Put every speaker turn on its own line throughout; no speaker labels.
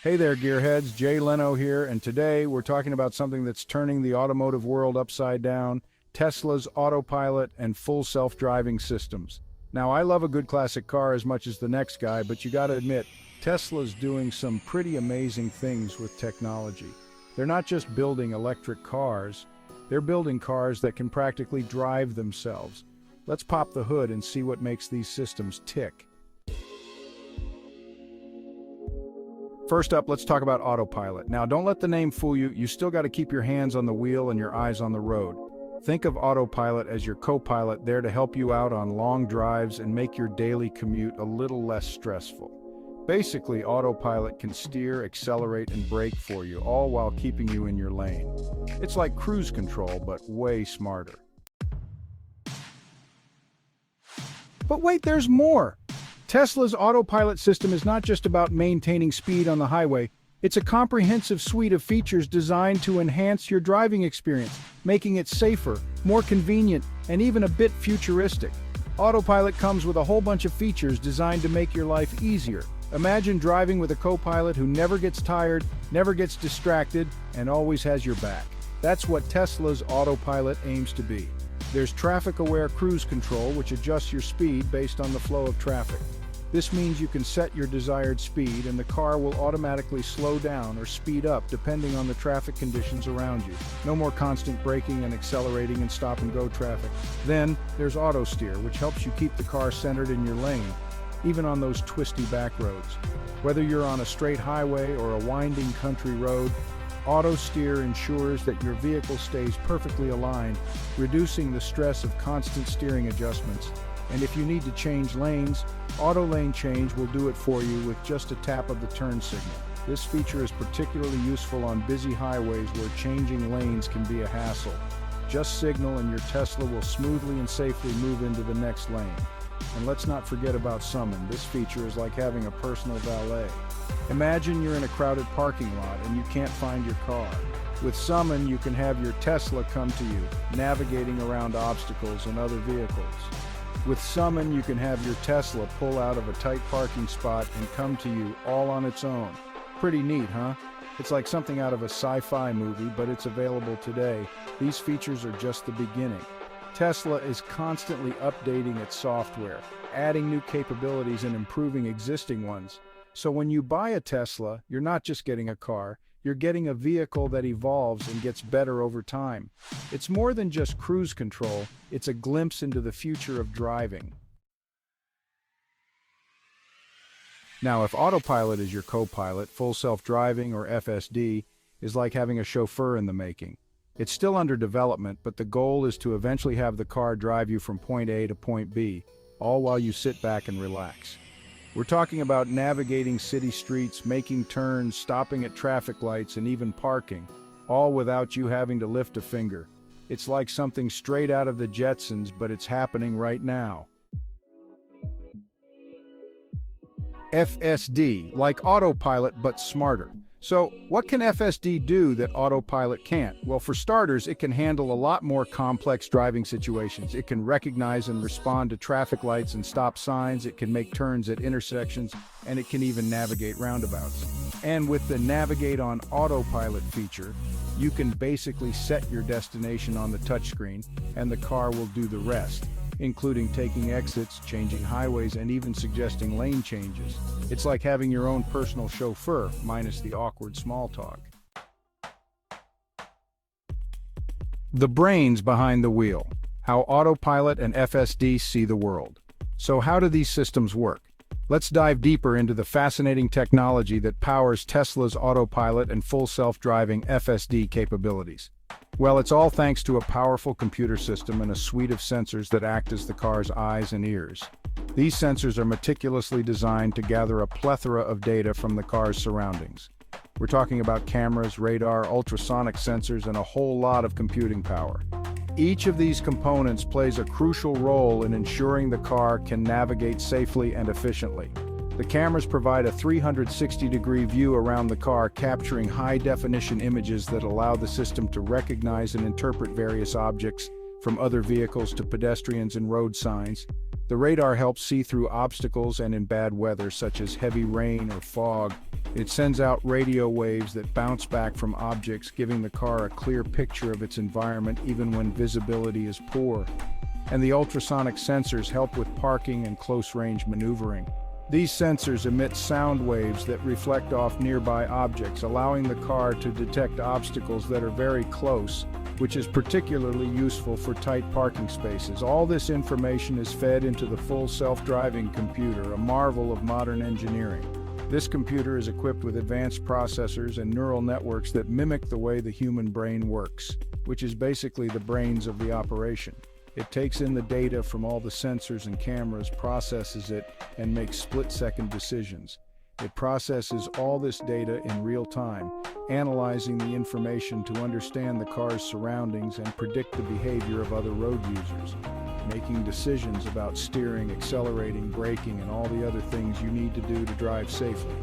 Hey there, gearheads. Jay Leno here, and today we're talking about something that's turning the automotive world upside down, Tesla's Autopilot and Full Self-Driving systems. Now, I love a good classic car as much as the next guy, but you gotta admit, Tesla's doing some pretty amazing things with technology. They're not just building electric cars, they're building cars that can practically drive themselves. Let's pop the hood and see what makes these systems tick. First up, let's talk about Autopilot. Now, don't let the name fool you. You still got to keep your hands on the wheel and your eyes on the road. Think of Autopilot as your co-pilot there to help you out on long drives and make your daily commute a little less stressful. Basically, Autopilot can steer, accelerate, and brake for you, all while keeping you in your lane. It's like cruise control, but way smarter. But wait, there's more! Tesla's Autopilot system is not just about maintaining speed on the highway, it's a comprehensive suite of features designed to enhance your driving experience, making it safer, more convenient, and even a bit futuristic. Autopilot comes with a whole bunch of features designed to make your life easier. Imagine driving with a co-pilot who never gets tired, never gets distracted, and always has your back. That's what Tesla's Autopilot aims to be. There's traffic-aware cruise control, which adjusts your speed based on the flow of traffic. This means you can set your desired speed and the car will automatically slow down or speed up depending on the traffic conditions around you. No more constant braking and accelerating in stop-and-go traffic. Then, there's auto steer, which helps you keep the car centered in your lane, even on those twisty back roads. Whether you're on a straight highway or a winding country road, auto steer ensures that your vehicle stays perfectly aligned, reducing the stress of constant steering adjustments. And if you need to change lanes, Auto Lane Change will do it for you with just a tap of the turn signal. This feature is particularly useful on busy highways where changing lanes can be a hassle. Just signal and your Tesla will smoothly and safely move into the next lane. And let's not forget about Summon. This feature is like having a personal valet. Imagine you're in a crowded parking lot and you can't find your car. With Summon, you can have your Tesla come to you, navigating around obstacles and other vehicles. With Summon, you can have your Tesla pull out of a tight parking spot and come to you all on its own. Pretty neat, huh? It's like something out of a sci-fi movie, but it's available today. These features are just the beginning. Tesla is constantly updating its software, adding new capabilities and improving existing ones. So when you buy a Tesla, you're not just getting a car, you're getting a vehicle that evolves and gets better over time. It's more than just cruise control, it's a glimpse into the future of driving. Now, if Autopilot is your co-pilot, Full Self-Driving, or FSD, is like having a chauffeur in the making. It's still under development, but the goal is to eventually have the car drive you from point A to point B, all while you sit back and relax. We're talking about navigating city streets, making turns, stopping at traffic lights, and even parking, all without you having to lift a finger. It's like something straight out of the Jetsons, but it's happening right now. FSD, like Autopilot, but smarter. So, what can FSD do that Autopilot can't? Well, for starters, it can handle a lot more complex driving situations. It can recognize and respond to traffic lights and stop signs, it can make turns at intersections, and it can even navigate roundabouts. And with the Navigate on Autopilot feature, you can basically set your destination on the touchscreen, and the car will do the rest, including taking exits, changing highways, and even suggesting lane changes. It's like having your own personal chauffeur, minus the awkward small talk. The brains behind the wheel. How Autopilot and FSD see the world. So how do these systems work? Let's dive deeper into the fascinating technology that powers Tesla's Autopilot and Full Self-Driving FSD capabilities. Well, it's all thanks to a powerful computer system and a suite of sensors that act as the car's eyes and ears. These sensors are meticulously designed to gather a plethora of data from the car's surroundings. We're talking about cameras, radar, ultrasonic sensors, and a whole lot of computing power. Each of these components plays a crucial role in ensuring the car can navigate safely and efficiently. The cameras provide a 360-degree view around the car, capturing high-definition images that allow the system to recognize and interpret various objects, from other vehicles to pedestrians and road signs. The radar helps see through obstacles and in bad weather, such as heavy rain or fog. It sends out radio waves that bounce back from objects, giving the car a clear picture of its environment even when visibility is poor. And the ultrasonic sensors help with parking and close-range maneuvering. These sensors emit sound waves that reflect off nearby objects, allowing the car to detect obstacles that are very close, which is particularly useful for tight parking spaces. All this information is fed into the full self-driving computer, a marvel of modern engineering. This computer is equipped with advanced processors and neural networks that mimic the way the human brain works, which is basically the brains of the operation. It takes in the data from all the sensors and cameras, processes it, and makes split-second decisions. It processes all this data in real time, analyzing the information to understand the car's surroundings and predict the behavior of other road users, making decisions about steering, accelerating, braking, and all the other things you need to do to drive safely.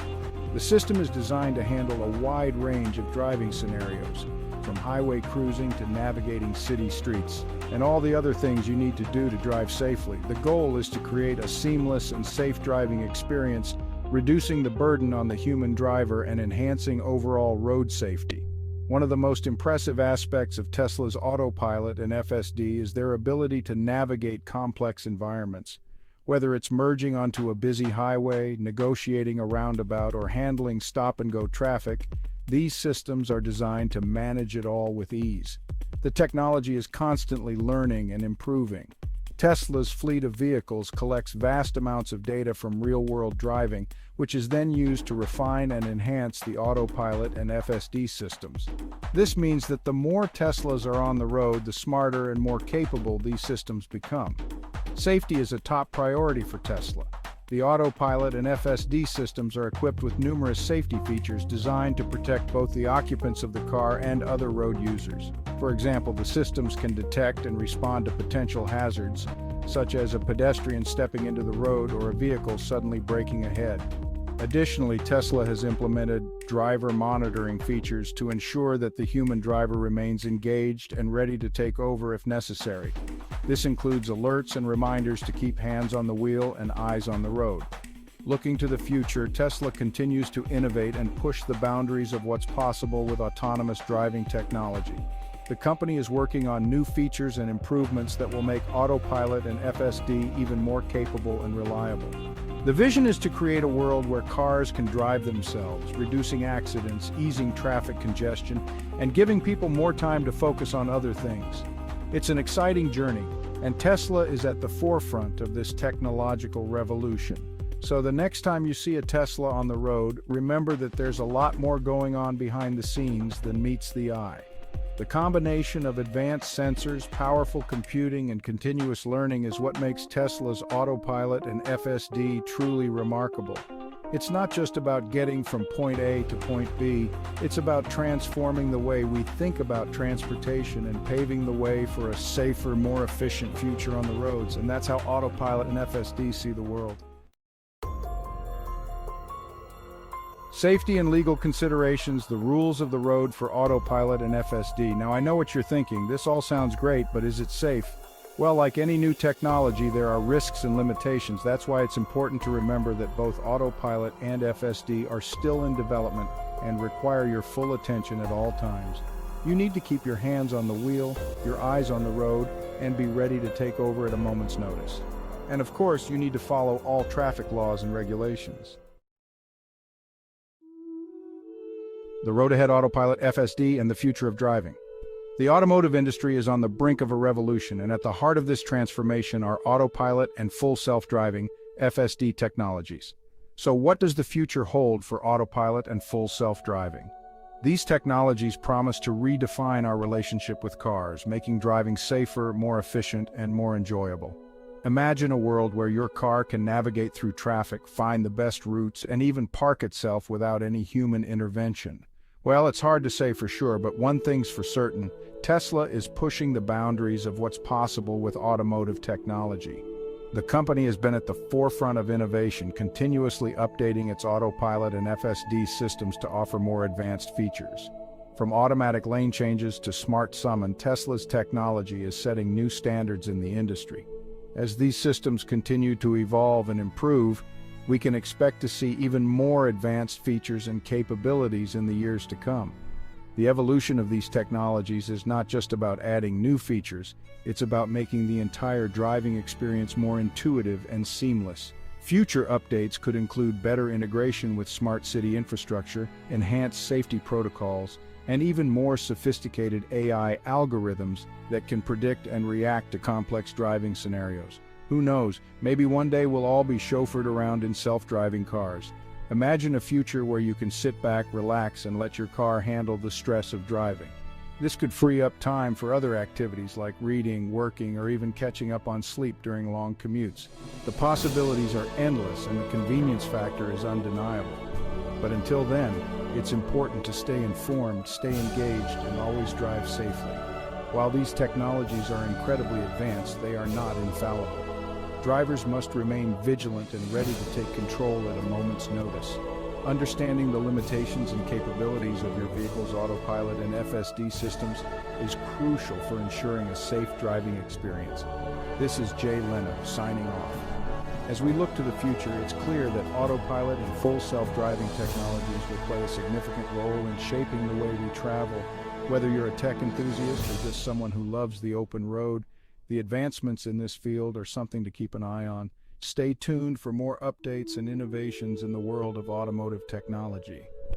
The system is designed to handle a wide range of driving scenarios, from highway cruising to navigating city streets, and all the other things you need to do to drive safely. The goal is to create a seamless and safe driving experience, reducing the burden on the human driver and enhancing overall road safety. One of the most impressive aspects of Tesla's Autopilot and FSD is their ability to navigate complex environments. Whether it's merging onto a busy highway, negotiating a roundabout, or handling stop-and-go traffic, these systems are designed to manage it all with ease. The technology is constantly learning and improving. Tesla's fleet of vehicles collects vast amounts of data from real-world driving, which is then used to refine and enhance the Autopilot and FSD systems. This means that the more Teslas are on the road, the smarter and more capable these systems become. Safety is a top priority for Tesla. The Autopilot and FSD systems are equipped with numerous safety features designed to protect both the occupants of the car and other road users. For example, the systems can detect and respond to potential hazards, such as a pedestrian stepping into the road or a vehicle suddenly braking ahead. Additionally, Tesla has implemented driver monitoring features to ensure that the human driver remains engaged and ready to take over if necessary. This includes alerts and reminders to keep hands on the wheel and eyes on the road. Looking to the future, Tesla continues to innovate and push the boundaries of what's possible with autonomous driving technology. The company is working on new features and improvements that will make Autopilot and FSD even more capable and reliable. The vision is to create a world where cars can drive themselves, reducing accidents, easing traffic congestion, and giving people more time to focus on other things. It's an exciting journey, and Tesla is at the forefront of this technological revolution. So the next time you see a Tesla on the road, remember that there's a lot more going on behind the scenes than meets the eye. The combination of advanced sensors, powerful computing, and continuous learning is what makes Tesla's Autopilot and FSD truly remarkable. It's not just about getting from point A to point B, it's about transforming the way we think about transportation and paving the way for a safer, more efficient future on the roads. And that's how Autopilot and FSD see the world. Safety and legal considerations, the rules of the road for Autopilot and FSD. Now I know what you're thinking, this all sounds great, but is it safe? Well, like any new technology, there are risks and limitations. That's why it's important to remember that both Autopilot and FSD are still in development and require your full attention at all times. You need to keep your hands on the wheel, your eyes on the road, and be ready to take over at a moment's notice. And of course, you need to follow all traffic laws and regulations. The road ahead, Autopilot, FSD, and the future of driving. The automotive industry is on the brink of a revolution, and at the heart of this transformation are Autopilot and Full Self-Driving, FSD technologies. So what does the future hold for Autopilot and Full Self-Driving? These technologies promise to redefine our relationship with cars, making driving safer, more efficient, and more enjoyable. Imagine a world where your car can navigate through traffic, find the best routes, and even park itself without any human intervention. Well, it's hard to say for sure, but one thing's for certain, Tesla is pushing the boundaries of what's possible with automotive technology. The company has been at the forefront of innovation, continuously updating its Autopilot and FSD systems to offer more advanced features. From automatic lane changes to smart summon, Tesla's technology is setting new standards in the industry. As these systems continue to evolve and improve, we can expect to see even more advanced features and capabilities in the years to come. The evolution of these technologies is not just about adding new features, it's about making the entire driving experience more intuitive and seamless. Future updates could include better integration with smart city infrastructure, enhanced safety protocols, and even more sophisticated AI algorithms that can predict and react to complex driving scenarios. Who knows, maybe one day we'll all be chauffeured around in self-driving cars. Imagine a future where you can sit back, relax, and let your car handle the stress of driving. This could free up time for other activities like reading, working, or even catching up on sleep during long commutes. The possibilities are endless and the convenience factor is undeniable. But until then, it's important to stay informed, stay engaged, and always drive safely. While these technologies are incredibly advanced, they are not infallible. Drivers must remain vigilant and ready to take control at a moment's notice. Understanding the limitations and capabilities of your vehicle's autopilot and FSD systems is crucial for ensuring a safe driving experience. This is Jay Leno signing off. As we look to the future, it's clear that autopilot and full self-driving technologies will play a significant role in shaping the way we travel. Whether you're a tech enthusiast or just someone who loves the open road, the advancements in this field are something to keep an eye on. Stay tuned for more updates and innovations in the world of automotive technology.